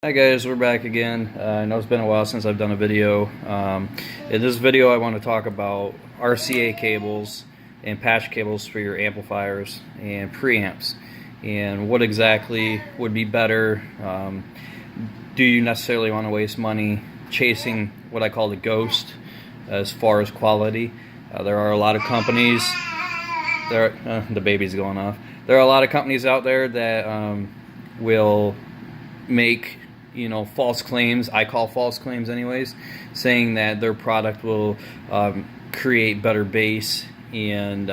Hi guys, we're back again. I know it's been a while since I've done a video. In this video I want to talk about RCA cables and patch cables for your amplifiers and preamps, and what exactly would be better. Do you necessarily want to waste money chasing what I call the ghost as far as quality? There are a lot of companies, the baby's going off. There are a lot of companies out there that will make false claims. I call false claims anyways, saying that their product will create better bass and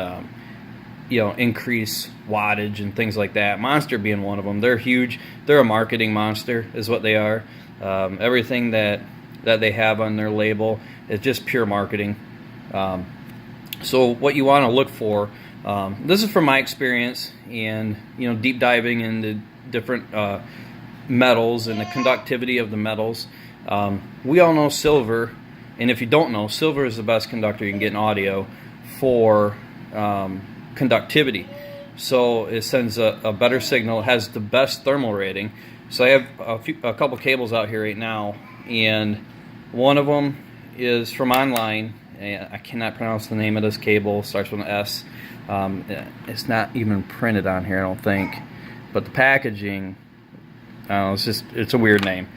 increase wattage and things like that. Monster being one of them. They're huge. They're a marketing monster is what they are. Everything that they have on their label is just pure marketing. So what you want to look for, this is from my experience and deep diving into different metals and the conductivity of the metals. We all know silver, and if you don't know, silver is the best conductor you can get in audio for conductivity. So it sends a better signal. It has the best thermal rating. So I have a couple cables out here right now, and one of them is from online. I cannot pronounce the name of this cable. It starts with an S. It's not even printed on here, I don't think, but the packaging, it's a weird name.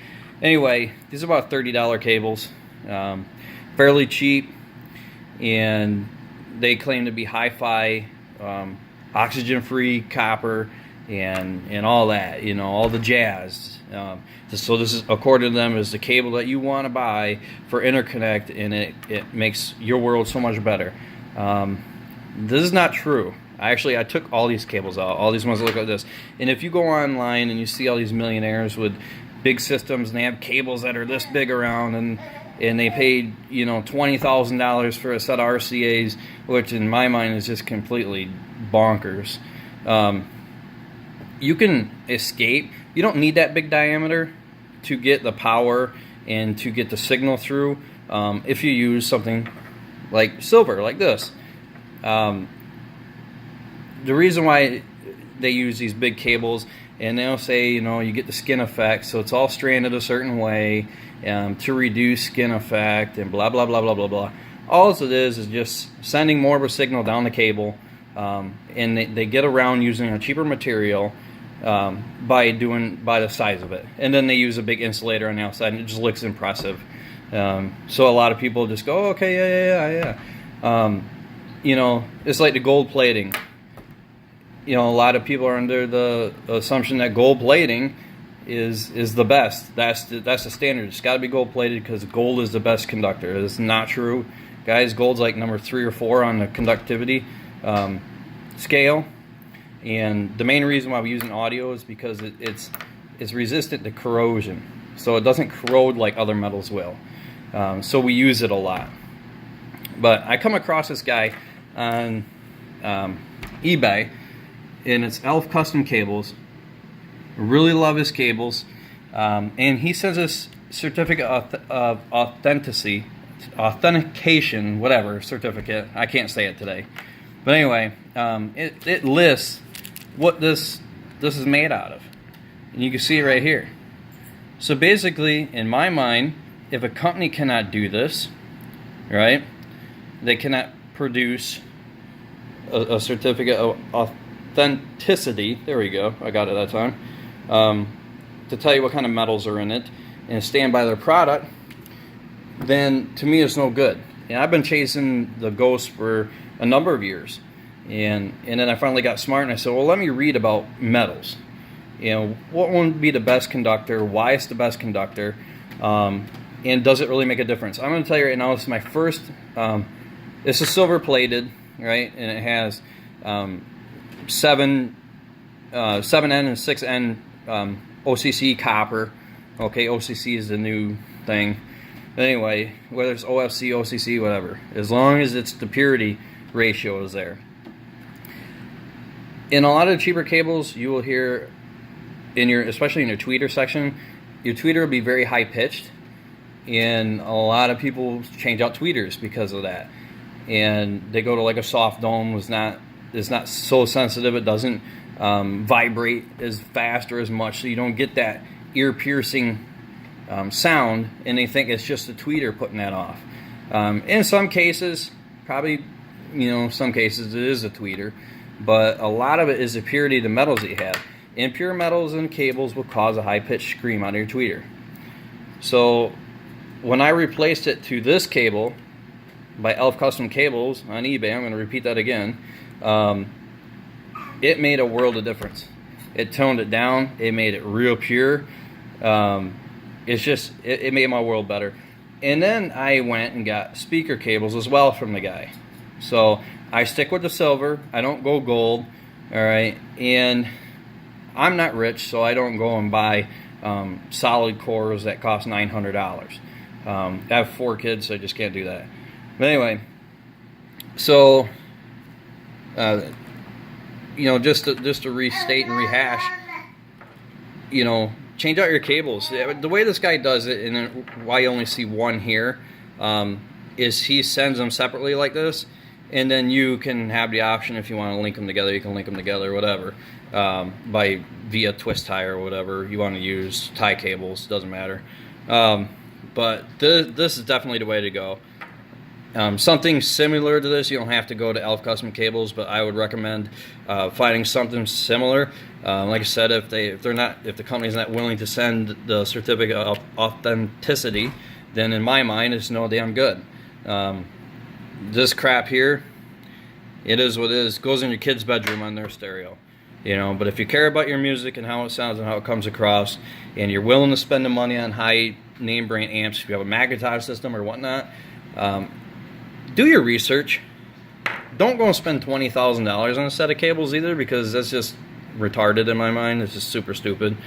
Anyway, these are about $30 cables, fairly cheap, and they claim to be hi-fi, oxygen-free copper, and all that, all the jazz. So this is, according to them, is the cable that you want to buy for Interconnect, and it makes your world so much better. This is not true. I took all these cables out, all these ones that look like this. And if you go online and you see all these millionaires with big systems and they have cables that are this big around, and they paid $20,000 for a set of RCAs, which in my mind is just completely bonkers. You can escape. You don't need that big diameter to get the power and to get the signal through if you use something like silver, like this. The reason why they use these big cables, and they'll say, you get the skin effect, so it's all stranded a certain way to reduce skin effect and blah, blah, blah, blah, blah, blah. All it is just sending more of a signal down the cable, and they get around using a cheaper material by the size of it. And then they use a big insulator on the outside, and it just looks impressive. So a lot of people just go, oh, okay, yeah. It's like the gold plating. A lot of people are under the assumption that gold plating is the best. That's the standard. It's got to be gold plated because gold is the best conductor. It's not true, guys. Gold's like number 3 or 4 on the conductivity scale. And the main reason why we use an audio is because it's resistant to corrosion, so it doesn't corrode like other metals will. So we use it a lot. But I come across this guy on eBay, and it's Elf Custom Cables. Really love his cables, and he sends us certificate of authentication, whatever certificate. I can't say it today, but anyway, it lists what this is made out of, and you can see it right here. So basically, in my mind, if a company cannot do this, right, they cannot produce a certificate of authenticity, there we go, I got it that time, to tell you what kind of metals are in it and stand by their product, then to me it's no good. And I've been chasing the ghost for a number of years, and then I finally got smart and I said, well, let me read about metals. What would be the best conductor, why it's the best conductor, and does it really make a difference? I'm going to tell you right now, this is my first, this is silver plated, right, and it has 7N and 6N OCC copper. Okay, OCC is the new thing. But anyway, whether it's OFC, OCC, whatever, as long as it's the purity ratio is there. In a lot of cheaper cables, you will hear especially in your tweeter section, your tweeter will be very high pitched, and a lot of people change out tweeters because of that. And they go to like a soft dome, is not so sensitive. It doesn't vibrate as fast or as much, so you don't get that ear-piercing sound, and they think it's just a tweeter putting that off. In some cases, probably, some cases it is a tweeter, but a lot of it is the purity of the metals that you have. Impure metals in cables will cause a high-pitched scream on your tweeter. So when I replaced it to this cable by Elf Custom Cables on eBay, I'm going to repeat that again, it made a world of difference. It toned it down. It made it real pure. It made my world better. And then I went and got speaker cables as well from the guy. So I stick with the silver. I don't go gold. All right. And I'm not rich, so I don't go and buy solid cores that cost $900. I have 4 kids, so I just can't do that. But anyway, so just to restate and rehash, change out your cables. The way this guy does it, and why you only see one here, is he sends them separately like this, and then you can have the option if you want to link them together. You can link them together, whatever, via twist tie or whatever you want to use. Tie cables, doesn't matter. But this is definitely the way to go. Something similar to this, you don't have to go to Elf Custom Cables, but I would recommend finding something similar. Like I said, if the company's not willing to send the certificate of authenticity, then in my mind it's no damn good. This crap here, it is what it is. Goes in your kid's bedroom on their stereo. But if you care about your music and how it sounds and how it comes across, and you're willing to spend the money on high name brand amps, if you have a Macintosh system or whatnot, do your research. Don't go and spend $20,000 on a set of cables either, because that's just retarded in my mind. It's just super stupid.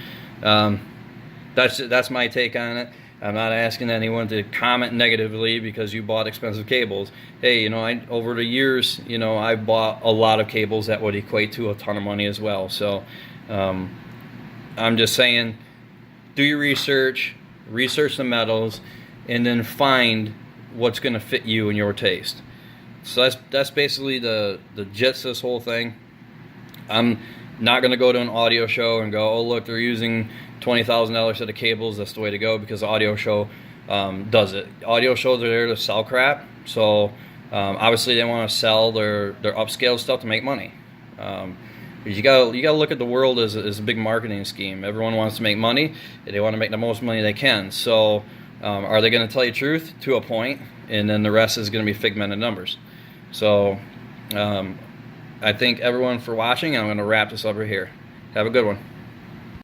That's my take on it. I'm not asking anyone to comment negatively because you bought expensive cables. Hey, over the years, I bought a lot of cables that would equate to a ton of money as well. So I'm just saying, do your research the metals, and then find what's going to fit you and your taste. So that's basically the gist of this whole thing. I'm not going to go to an audio show and go, oh look, they're using $20,000 set of cables, that's the way to go, because the audio show does it. Audio shows are there to sell crap, so obviously they want to sell their upscale stuff to make money. You gotta look at the world as a big marketing scheme. Everyone wants to make money, and they want to make the most money they can. So are they going to tell you truth? To a point, and then the rest is going to be figment of numbers. So I thank everyone for watching. I'm going to wrap this up right here. Have a good one.